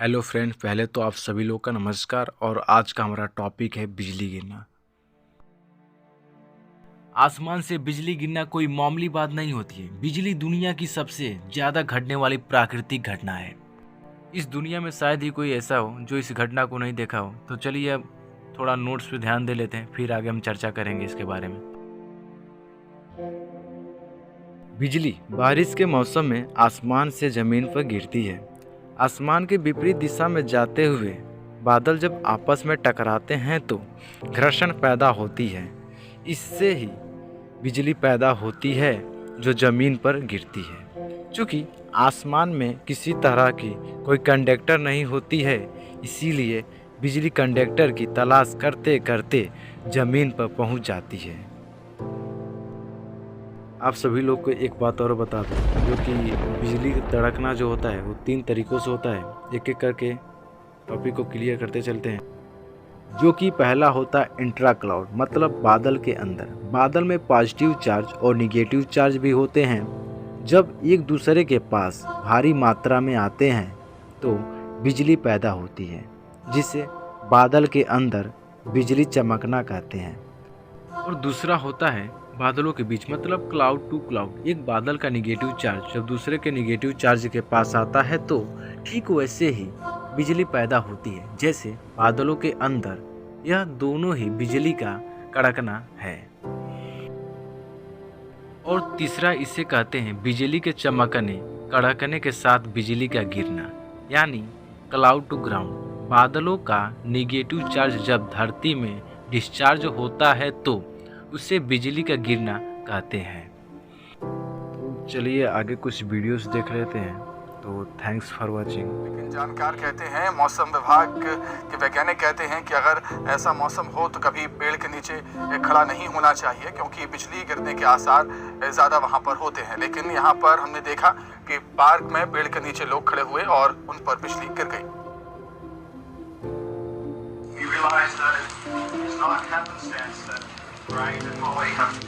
Hello friend, पहले तो आप सभी लोग का नमस्कार। और आज का हमारा टॉपिक है बिजली गिरना। आसमान से बिजली गिरना कोई मामूली बात नहीं होती है। बिजली दुनिया की सबसे ज्यादा घटने वाली प्राकृतिक घटना है। इस दुनिया में शायद ही कोई ऐसा हो जो इस घटना को नहीं देखा हो। तो चलिए अब थोड़ा नोट्स पे ध्यान दे लेते हैं, फिर आगे हम चर्चा करेंगे इसके बारे में। बिजली बारिश के मौसम में आसमान से जमीन पर गिरती है। आसमान के विपरीत दिशा में जाते हुए बादल जब आपस में टकराते हैं तो घर्षण पैदा होती है। इससे ही बिजली पैदा होती है जो जमीन पर गिरती है। चूँकि आसमान में किसी तरह की कोई कंडक्टर नहीं होती है, इसीलिए बिजली कंडक्टर की तलाश करते करते जमीन पर पहुंच जाती है। आप सभी लोग को एक बात और बता दूं, जो कि बिजली तड़कना जो होता है वो 3 तरीक़ों से होता है। एक एक करके टॉपिक को क्लियर करते चलते हैं। जो कि पहला होता है इंट्रा क्लाउड, मतलब बादल के अंदर। बादल में पॉजिटिव चार्ज और निगेटिव चार्ज भी होते हैं। जब एक दूसरे के पास भारी मात्रा में आते हैं तो बिजली पैदा होती है, जिसे बादल के अंदर बिजली चमकना कहते हैं। और दूसरा होता है बादलों के बीच, मतलब क्लाउड टू क्लाउड। एक बादल का निगेटिव चार्ज जब दूसरे के निगेटिव चार्ज के पास आता है तो ठीक वैसे ही बिजली पैदा होती है, जैसे बादलों के अंदर। यह दोनों ही बिजली का कड़कना है। और तीसरा इसे कहते हैं बिजली के चमकने, कड़कने के साथ बिजली का गिरना, यानी क्लाउड टू ग्राउंड। बादलों का निगेटिव चार्ज जब धरती में डिस्चार्ज होता है तो उसे बिजली का गिरना कहते हैं। तो चलिए आगे कुछ वीडियोस देख लेते हैं। तो थैंक्स फॉर वाचिंग। लेकिन जानकार कहते हैं, मौसम विभाग के वैज्ञानिक कहते हैं कि अगर ऐसा मौसम हो तो कभी पेड़ के नीचे खड़ा नहीं होना चाहिए, क्योंकि बिजली गिरने के आसार ज़्यादा वहां पर होते हैं। लेकिन यहाँ पर हमने देखा कि पार्क में पेड़ के नीचे लोग खड़े हुए और उन पर बिजली गिर गई। We realize that it's not happenstance that Brian and Molly have